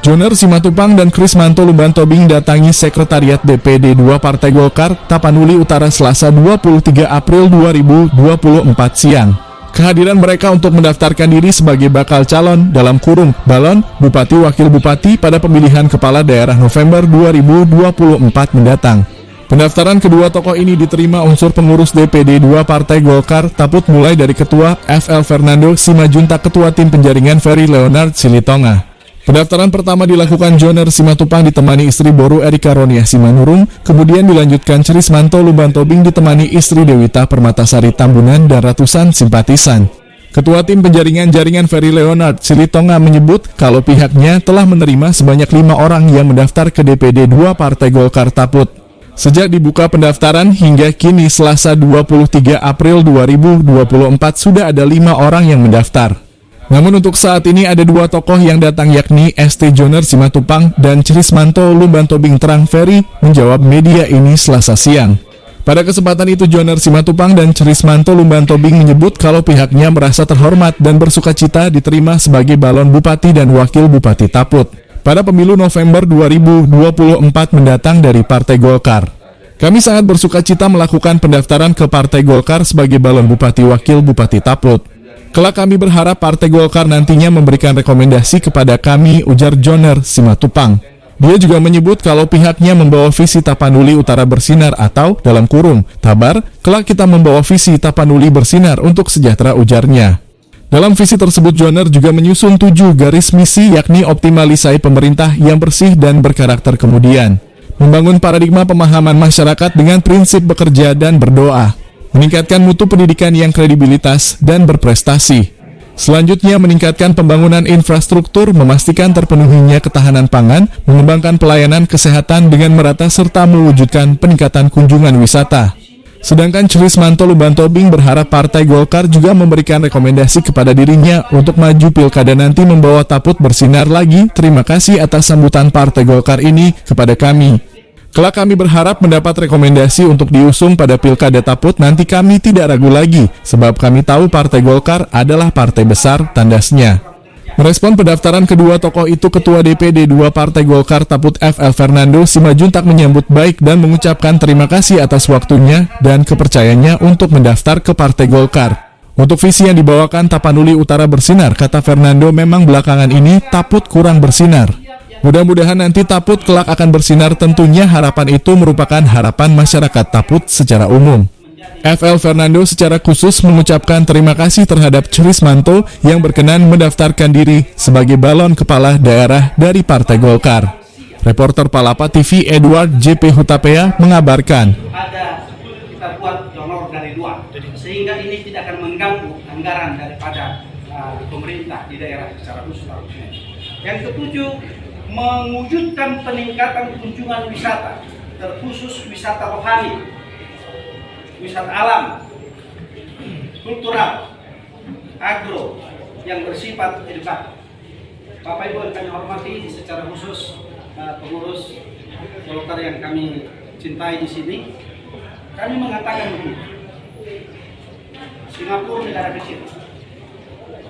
Joner Simatupang dan Krismanto Lumbantobing datangi Sekretariat DPD 2 Partai Golkar, Tapanuli Utara Selasa 23 April 2024 siang. Kehadiran mereka untuk mendaftarkan diri sebagai bakal calon (balon) Bupati Wakil Bupati pada pemilihan Kepala Daerah November 2024 mendatang. Pendaftaran kedua tokoh ini diterima unsur pengurus DPD 2 Partai Golkar Taput mulai dari Ketua FL Fernando Simajuntak, Ketua Tim Penjaringan Ferry Leonard Silitonga. Pendaftaran pertama dilakukan Joner Simatupang ditemani istri Boru Erika Ronia Simanurung, kemudian dilanjutkan Krismanto Lumbantobing ditemani istri Dewita Permatasari Tambunan dan ratusan simpatisan. Ketua Tim Penjaringan Jaringan Ferry Leonard Silitonga menyebut kalau pihaknya telah menerima sebanyak 5 orang yang mendaftar ke DPD 2 Partai Golkar Taput. Sejak dibuka pendaftaran hingga kini Selasa 23 April 2024 sudah ada 5 orang yang mendaftar. Namun untuk saat ini ada 2 tokoh yang datang yakni ST Joner Simatupang dan Krismanto Lumbantobing terang Ferry menjawab media ini Selasa siang. Pada kesempatan itu Joner Simatupang dan Krismanto Lumbantobing menyebut kalau pihaknya merasa terhormat dan bersukacita diterima sebagai balon Bupati dan Wakil Bupati Taput pada pemilu November 2024 mendatang dari Partai Golkar. Kami sangat bersukacita melakukan pendaftaran ke Partai Golkar sebagai balon Bupati Wakil Bupati Taput. Kelak kami berharap Partai Golkar nantinya memberikan rekomendasi kepada kami, ujar Joner Simatupang. Dia juga menyebut kalau pihaknya membawa visi Tapanuli Utara Bersinar atau Tabar, kelak kita membawa visi Tapanuli Bersinar untuk sejahtera, ujarnya. Dalam visi tersebut Joner juga menyusun 7 garis misi yakni optimalisasi pemerintah yang bersih dan berkarakter, kemudian membangun paradigma pemahaman masyarakat dengan prinsip bekerja dan berdoa, meningkatkan mutu pendidikan yang kredibilitas dan berprestasi. Selanjutnya meningkatkan pembangunan infrastruktur, memastikan terpenuhinya ketahanan pangan, mengembangkan pelayanan kesehatan dengan merata serta mewujudkan peningkatan kunjungan wisata. Sedangkan Krismanto Lumbantobing berharap Partai Golkar juga memberikan rekomendasi kepada dirinya untuk maju pilkada nanti membawa Taput bersinar lagi. Terima kasih atas sambutan Partai Golkar ini kepada kami. Kelak kami berharap mendapat rekomendasi untuk diusung pada Pilkada Taput nanti, kami tidak ragu lagi, sebab kami tahu Partai Golkar adalah partai besar, tandasnya. Merespon pendaftaran kedua tokoh itu, Ketua DPD 2 Partai Golkar Taput FL Fernando Simajuntak menyambut baik dan mengucapkan terima kasih atas waktunya dan kepercayaannya untuk mendaftar ke Partai Golkar. Untuk visi yang dibawakan Tapanuli Utara Bersinar, kata Fernando, memang belakangan ini Taput kurang bersinar. Mudah-mudahan nanti Taput kelak akan bersinar, tentunya harapan itu merupakan harapan masyarakat Taput secara umum. FL Fernando secara khusus mengucapkan terima kasih terhadap Krismanto yang berkenan mendaftarkan diri sebagai balon kepala daerah dari Partai Golkar. Reporter Palapa TV Edward JP Hutapea mengabarkan. Ada kita buat donor dari luar, sehingga ini tidak akan mengganggu anggaran daripada pemerintah di daerah secara khusus. Yang ketujuh, mewujudkan peningkatan kunjungan wisata, terkhusus wisata rohani, wisata alam, kultural, agro yang bersifat edukatif. Bapak Ibu yang kami hormati, secara khusus pengurus Golkar yang kami cintai di sini, kami mengatakan begini: Singapura negara kecil.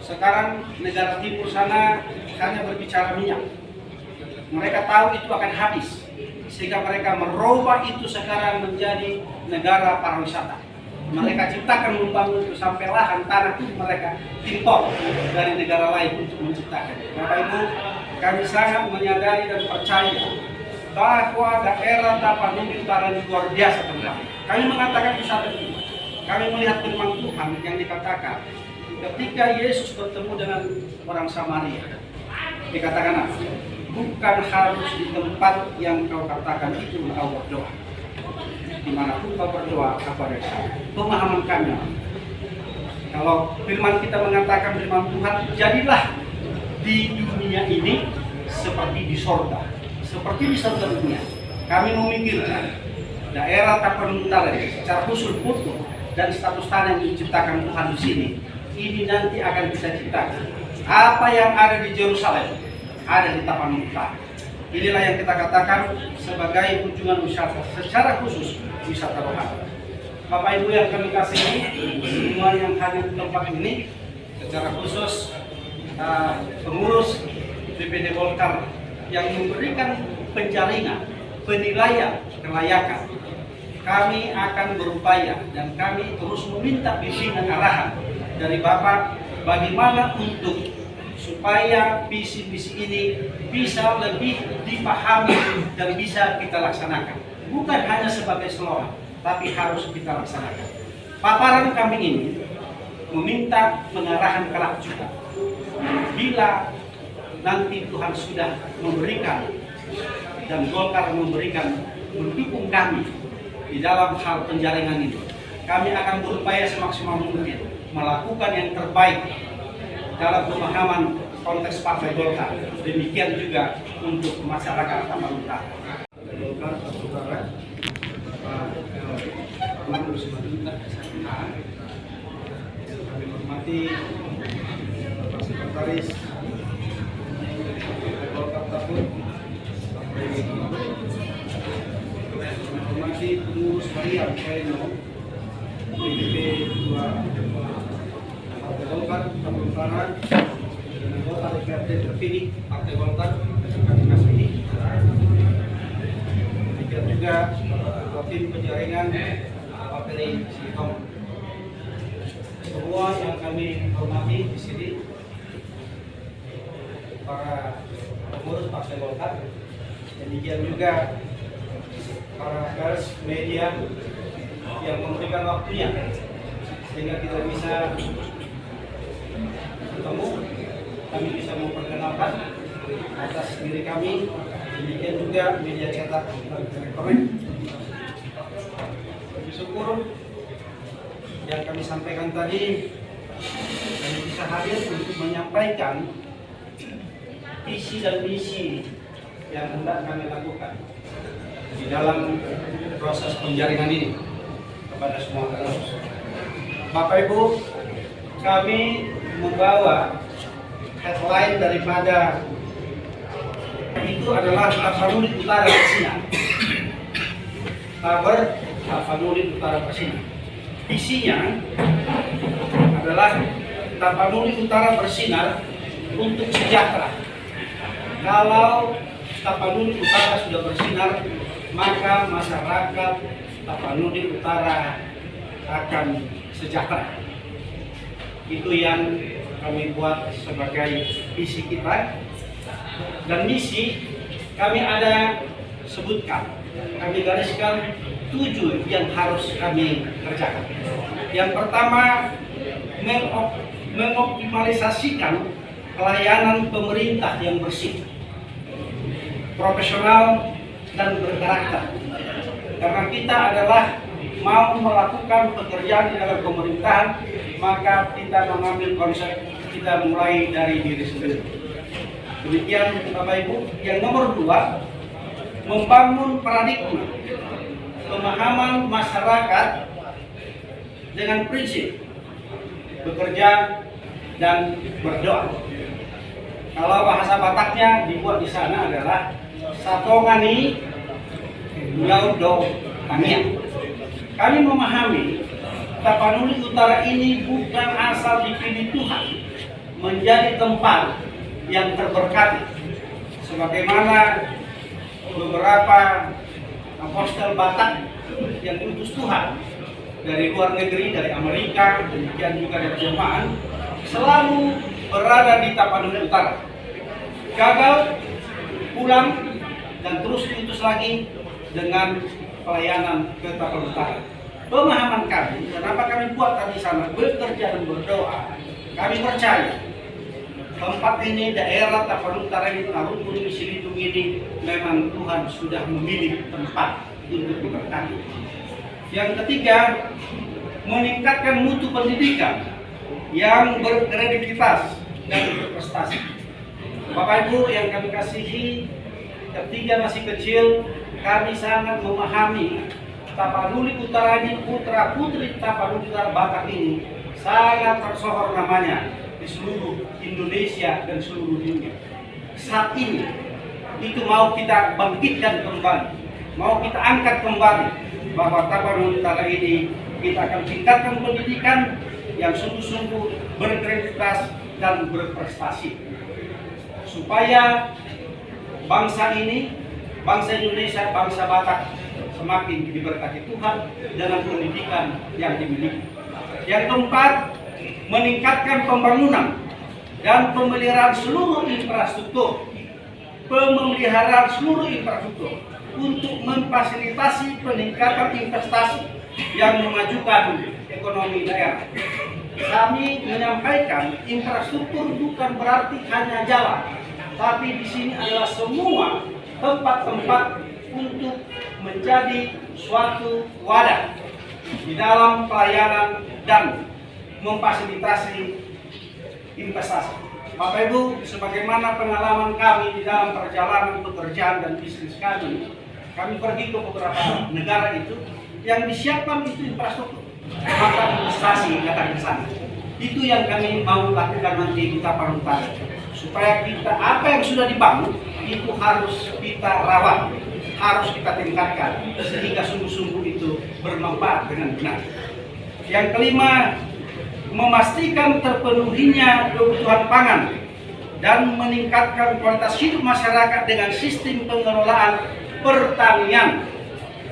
Sekarang negara timur sana hanya berbicara minyak. Mereka tahu itu akan habis, sehingga mereka merubah itu sekarang menjadi negara pariwisata. Mereka ciptakan, membangun itu sampai lahan tanah itu mereka impor dari negara lain untuk menciptakan. Bapak Ibu, kami sangat menyadari dan percaya bahwa daerah Tapanuli Utara ini luar biasa penting. Kami mengatakan wisata ini. Kami melihat firman Tuhan yang dikatakan ketika Yesus bertemu dengan orang Samaria, dikatakan apa? Bukan harus di tempat yang kau katakan itu kau berdoa. Dimanapun kau berdoa, apa ada pemahaman kami. Kalau firman kita mengatakan, firman Tuhan, jadilah di dunia ini seperti di sorga, seperti di sorga dunia. Kami memikirkan daerah Tapanuli Utara secara khusus mutu dan status tanah yang diciptakan Tuhan di sini. Ini nanti akan kita ciptakan. Apa yang ada di Yerusalem ada di Tapanuli Utara. Inilah yang kita katakan sebagai kunjungan wisata, secara khusus wisata rohani. Bapak Ibu yang kami kasihi, semua yang hadir di tempat ini, secara khusus pengurus DPD Golkar yang memberikan penjaringan, penilaian kelayakan. Kami akan berupaya dan kami terus meminta bimbingan arahan dari Bapak bagaimana untuk supaya visi-visi ini bisa lebih dipahami dan bisa kita laksanakan. Bukan hanya sebagai slogan, tapi harus kita laksanakan. Paparan kami ini meminta pengarahan kelak juga. Bila nanti Tuhan sudah memberikan dan Golkar memberikan mendukung kami di dalam hal penjaringan ini, kami akan berupaya semaksimal mungkin melakukan yang terbaik dalam pemahaman konteks Partai Golkar. Demikian juga untuk masyarakat Tapanuli Utara. Golkar Utara, kami hormati Bapak Sekretaris Golkar Tapun, hormati pengurus harian Pleno DPD 2 Partai Golkar Tapanuli Utara, dan anggota DPRD terpilih Partai Golkar Kabupaten ini. Demikian juga tim penjaringan Partai Sikom. Semua yang kami hormati di sini, para pengurus Partai Golkar, demikian juga para pers media yang memberikan waktunya sehingga kita bisa bertemu, kami bisa memperkenalkan atas diri kami, demikian juga media cetak dan elektronik. Bersyukur yang kami sampaikan tadi, kami bisa hadir untuk menyampaikan visi dan misi yang hendak kami lakukan di dalam proses penjaringan ini kepada semua pengurus. Bapak Ibu, kami membawa headline daripada itu adalah Tapanuli Utara Bersinar. Tapanuli Utara Bersinar. Visinya adalah Tapanuli Utara bersinar untuk sejahtera. Kalau Tapanuli Utara sudah bersinar, maka masyarakat Tapanuli Utara akan sejahtera. Itu yang kami buat sebagai visi kita. Dan misi kami ada sebutkan, kami gariskan 7 yang harus kami kerjakan. Yang pertama, mengoptimalisasikan pelayanan pemerintah yang bersih, profesional, dan berkarakter. Karena kita adalah mau melakukan pekerjaan di dalam pemerintahan, maka kita mengambil konsep kita mulai dari diri sendiri. Demikian Bapak Ibu. Yang nomor 2, membangun paradigma pemahaman masyarakat dengan prinsip bekerja dan berdoa. Kalau bahasa Bataknya dibuat di sana adalah satongani laudo tamiya. Kami memahami Tapanuli Utara ini bukan asal dipilih Tuhan menjadi tempat yang terberkati, sebagaimana beberapa apostel Batak yang diutus Tuhan dari luar negeri, dari Amerika, demikian juga dari Jerman, selalu berada di Tapanuli Utara. Gagal, pulang, dan terus diutus lagi dengan pelayanan ke Tapanuli Utara. Pemahaman kami, kenapa kami buat kami sana bekerja dan berdoa, kami percaya tempat ini, daerah Tapanuli Utara ini, Tarungkulu, Silitung ini, memang Tuhan sudah memilih tempat untuk diberkati. Yang ketiga, meningkatkan mutu pendidikan yang berkredibilitas dan berprestasi. Bapak Ibu yang kami kasihi, ketika masih kecil, kami sangat memahami Tapanuli Utara ini, putra putri Tapanuli Utara Batak ini sangat tersohor namanya di seluruh Indonesia dan seluruh dunia. Saat ini itu mau kita bangkitkan kembali, mau kita angkat kembali bahwa Tapanuli Utara ini kita akan tingkatkan pendidikan yang sungguh-sungguh berkredibilitas dan berprestasi, supaya bangsa ini, bangsa Indonesia, bangsa Batak semakin diberkati Tuhan dengan pendidikan yang dimiliki. Yang keempat, meningkatkan pembangunan dan pemeliharaan seluruh infrastruktur. Pemeliharaan seluruh infrastruktur untuk memfasilitasi peningkatan investasi yang memajukan ekonomi daerah. Kami menyampaikan infrastruktur bukan berarti hanya jalan, tapi di sini adalah semua tempat-tempat untuk menjadi suatu wadah di dalam pelayanan dan memfasilitasi investasi. Bapak Ibu, sebagaimana pengalaman kami di dalam perjalanan pekerjaan dan bisnis kami pergi ke beberapa negara itu, yang disiapkan itu infrastruktur, maka investasi akan ke sana. Itu yang kami mau lakukan nanti di Tapanuli Utara, supaya kita apa yang sudah dibangun itu harus kita rawat, harus kita tingkatkan sehingga sungguh-sungguh itu bermanfaat dengan benar. Yang kelima, memastikan terpenuhinya kebutuhan pangan dan meningkatkan kualitas hidup masyarakat dengan sistem pengelolaan pertanian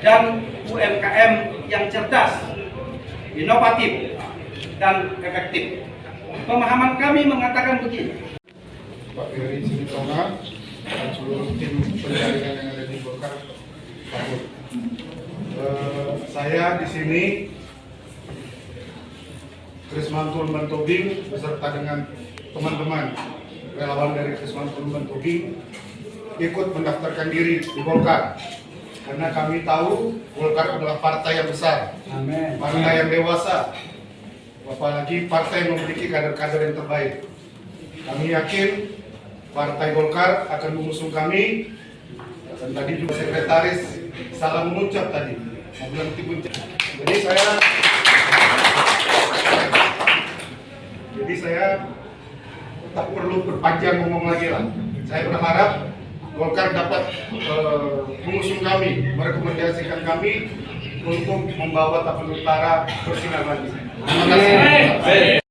dan UMKM yang cerdas, inovatif, dan efektif. Pemahaman kami mengatakan begini. Pak Ferry Silitonga dan seluruh tim penjaringan yang ada di Golkar. Saya di sini Krismantul Bantobing beserta dengan teman-teman relawan dari Krismantul Bantobing ikut mendaftarkan diri di Golkar karena kami tahu Golkar adalah partai yang besar, partai yang dewasa, apalagi partai yang memiliki kader-kader yang terbaik. Kami yakin Partai Golkar akan mengusung kami, dan tadi juga sekretaris salah mengucap tadi, Jadi saya tak perlu berpanjang ngomong lagi lah. Saya berharap Golkar dapat mengusung kami, merekomendasikan kami untuk membawa Tapanuli Utara bersinar lagi. Terima kasih.